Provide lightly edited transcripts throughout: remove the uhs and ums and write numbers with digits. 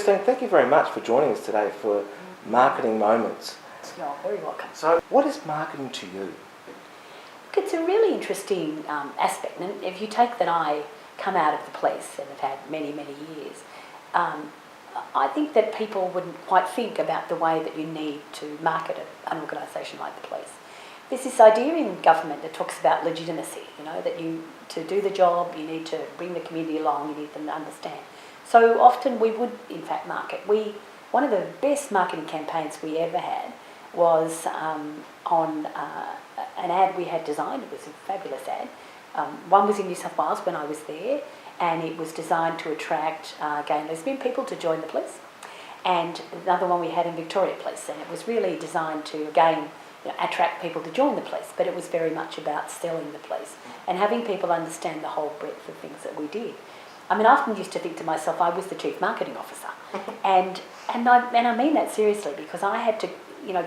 Christine, thank you very much for joining us today for Marketing Moments. You're very welcome. So, what is marketing to you? It's a really interesting aspect, and if you take that I come out of the police and have had many, many years, I think that people wouldn't quite think about the way that you need to market an organisation like the police. There's this idea in government that talks about legitimacy, that to do the job, you need to bring the community along, you need them to understand. So often we would, in fact, market. One of the best marketing campaigns we ever had was on an ad we had designed. It was a fabulous ad. One was in New South Wales when I was there, and it was designed to attract gay and lesbian people to join the police. And another one we had in Victoria Police, and it was really designed to, again, attract people to join the police, but it was very much about selling the police and having people understand the whole breadth of things that we did. I mean, I often used to think to myself, I was the chief marketing officer, and I mean that seriously, because I had to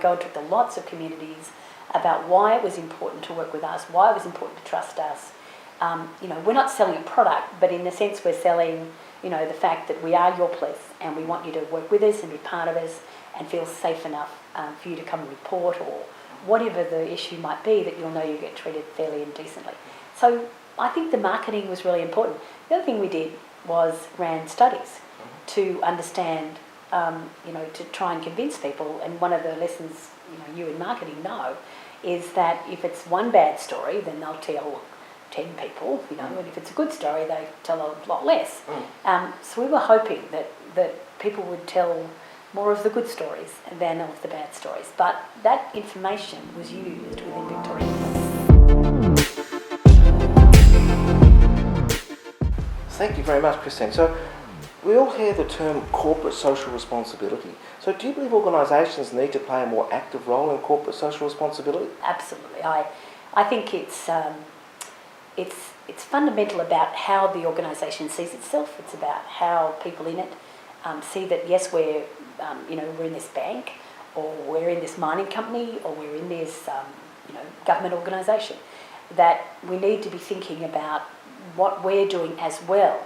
go to lots of communities about why it was important to work with us, why it was important to trust us. We're not selling a product, but in a sense we're selling, the fact that we are your police and we want you to work with us and be part of us and feel safe enough for you to come and report, or whatever the issue might be, that you'll know you get treated fairly and decently. So I think the marketing was really important. The other thing we did was ran studies to understand, to try and convince people. And one of the lessons, you in marketing know, is that if it's one bad story, then they'll tell 10 people, and if it's a good story, they tell a lot less. So we were hoping that people would tell more of the good stories than of the bad stories. But that information was used within Victoria Police. Thank you very much, Christine. So, we all hear the term corporate social responsibility. So do you believe organisations need to play a more active role in corporate social responsibility? Absolutely. I think it's fundamental about how the organisation sees itself. It's about how people in it see that, yes, we're in this bank, or we're in this mining company, or we're in this government organisation. That we need to be thinking about what we're doing as well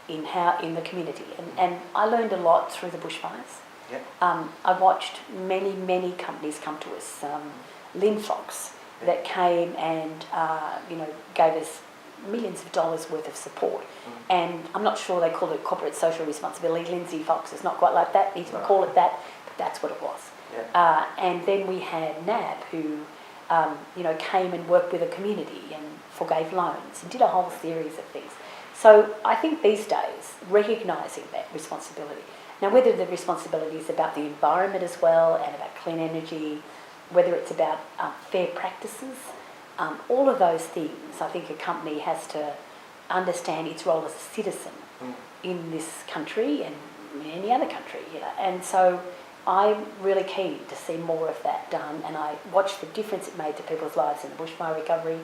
in the community. And I learned a lot through the bushfires. Yep. I watched many companies come to us, Linfox, that came and gave us millions of dollars worth of support. And I'm not sure they called it corporate social responsibility. Lindsay Fox is not quite like that. He didn't call it that, but that's what it was. Yeah. And then we had NAB, who came and worked with a community and forgave loans and did a whole series of things. So I think these days, recognising that responsibility. Now, whether the responsibility is about the environment as well and about clean energy, whether it's about fair practices, all of those things, I think a company has to understand its role as a citizen in this country and in any other country. And so I'm really keen to see more of that done, and I watched the difference it made to people's lives in the bushfire recovery.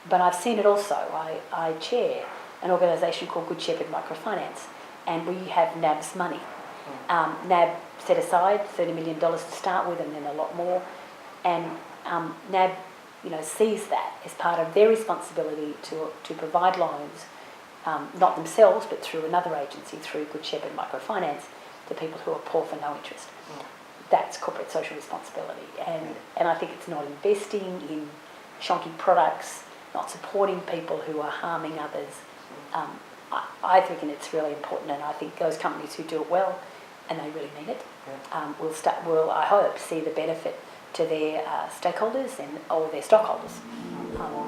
But I've seen it also. I chair an organisation called Good Shepherd Microfinance, and we have NAB's money. NAB set aside $30 million to start with, and then a lot more. And NAB, sees that as part of their responsibility to provide loans, not themselves, but through another agency, through Good Shepherd Microfinance, to people who are poor for no interest. That's corporate social responsibility. And I think it's not investing in shonky products, not supporting people who are harming others. I think it's really important, and I think those companies who do it well, and they really mean it, will, I hope, see the benefit to their stakeholders or their stockholders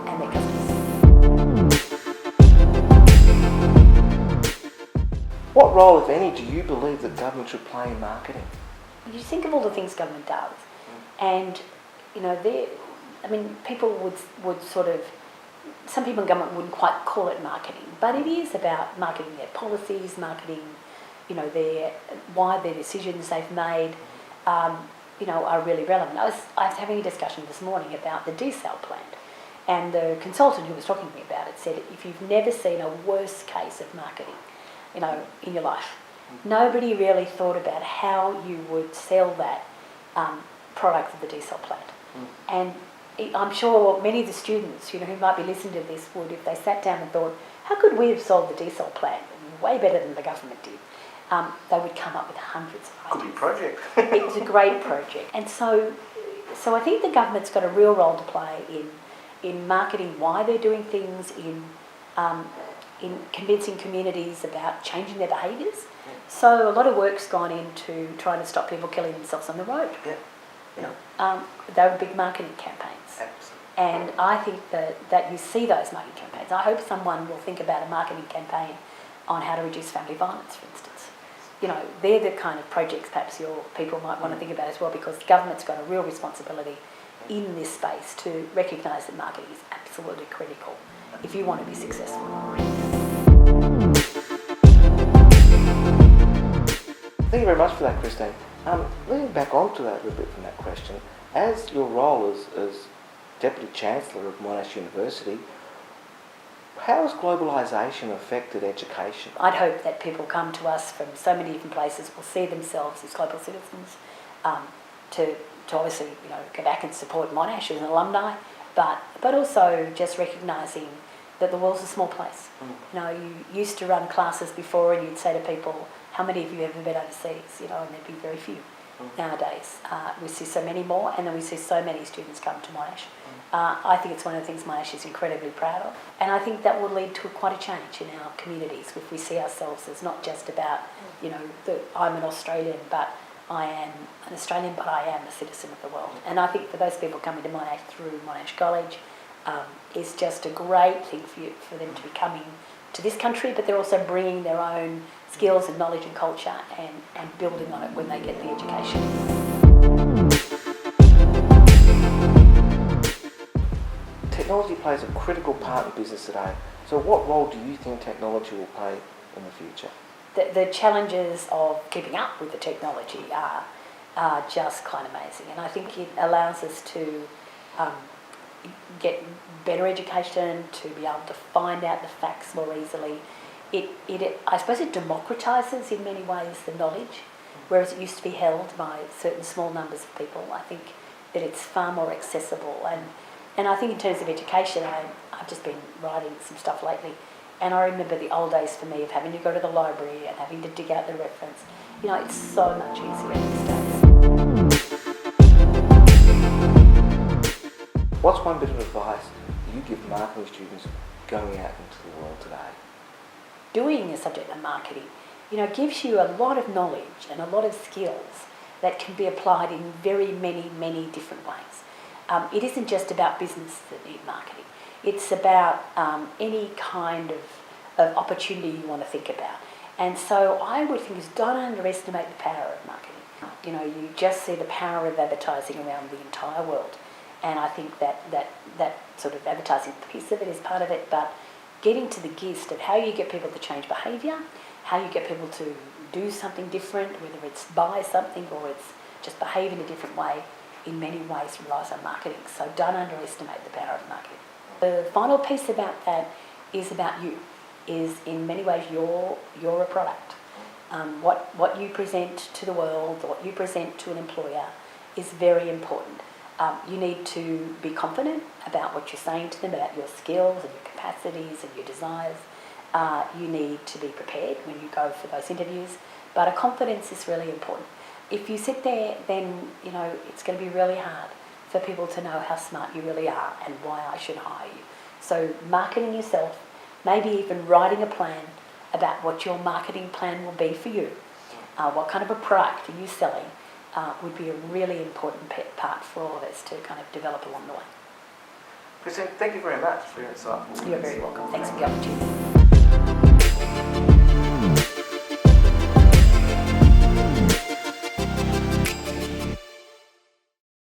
and their customers. What role, if any, do you believe that government should play in marketing? You think of all the things government does, and people would sort of, some people in government wouldn't quite call it marketing, but it is about marketing their policies, marketing, why their decisions they've made, are really relevant. I was having a discussion this morning about the desal plant, and the consultant who was talking to me about it said, if you've never seen a worse case of marketing, in your life, nobody really thought about how you would sell that product of the desal plant. And I'm sure many of the students, who might be listening to this would, if they sat down and thought, how could we have sold the desal plant way better than the government did? they would come up with hundreds of Could be ideas. a project. It was a great project. And so I think the government's got a real role to play in marketing why they're doing things, in convincing communities about changing their behaviours. So a lot of work's gone into trying to stop people killing themselves on the road. Yeah. They were big marketing campaigns. Absolutely. And I think that you see those marketing campaigns. I hope someone will think about a marketing campaign on how to reduce family violence, for instance. You know, they're the kind of projects perhaps your people might want to think about as well, because the government's got a real responsibility in this space to recognise that marketing is absolutely critical if you want to be successful. Thank you very much for that, Christine. Leading back onto that a little bit from that question, as your role as Deputy Chancellor of Monash University, how has globalisation affected education? I'd hope that people come to us from so many different places will see themselves as global citizens, to obviously, you know, go back and support Monash as an alumni, but also just recognising that the world's a small place. You know, you used to run classes before and you'd say to people, how many of you have ever been overseas? You know, and there'd be very few. Nowadays, we see so many more, and then we see so many students come to Monash. I think it's one of the things Monash is incredibly proud of, and I think that will lead to quite a change in our communities if we see ourselves as not just about, you know, I'm an Australian, but I am an Australian, but I am a citizen of the world. And I think for those people coming to Monash through Monash College, it's just a great thing for them to be coming to this country, but they're also bringing their own skills and knowledge and culture and building on it when they get the education. Technology plays a critical part in business today. So what role do you think technology will play in the future? The challenges of keeping up with the technology are just quite amazing, and I think it allows us to get better education, to be able to find out the facts more easily. I suppose it democratises in many ways the knowledge, whereas it used to be held by certain small numbers of people. I think that it's far more accessible, and I think in terms of education, I've just been writing some stuff lately, and I remember the old days for me of having to go to the library and having to dig out the reference. You know, it's so much easier these days. What's one bit of advice you give marketing students going out into the world today? Doing a subject of marketing, you know, gives you a lot of knowledge and a lot of skills that can be applied in very many different ways. It isn't just about business that need marketing. It's about any kind of opportunity you want to think about. And so I would think is don't underestimate the power of marketing. You know, you just see the power of advertising around the entire world. And I think that sort of advertising piece of it is part of it, but getting to the gist of how you get people to change behaviour, how you get people to do something different, whether it's buy something or it's just behave in a different way, in many ways relies on marketing. So don't underestimate the power of marketing. The final piece about that is about you, is in many ways you're a product. What you present to the world, what you present to an employer is very important. You need to be confident about what you're saying to them, about your skills and your capacities and your desires. You need to be prepared when you go for those interviews, but a confidence is really important. If you sit there, then, you know, it's going to be really hard for people to know how smart you really are and why I should hire you. So marketing yourself, maybe even writing a plan about what your marketing plan will be for you. What kind of a product are you selling? Would be a really important part for all of us to kind of develop along the way. Christine, thank you very much for your insight. You're very welcome. Thanks for the opportunity.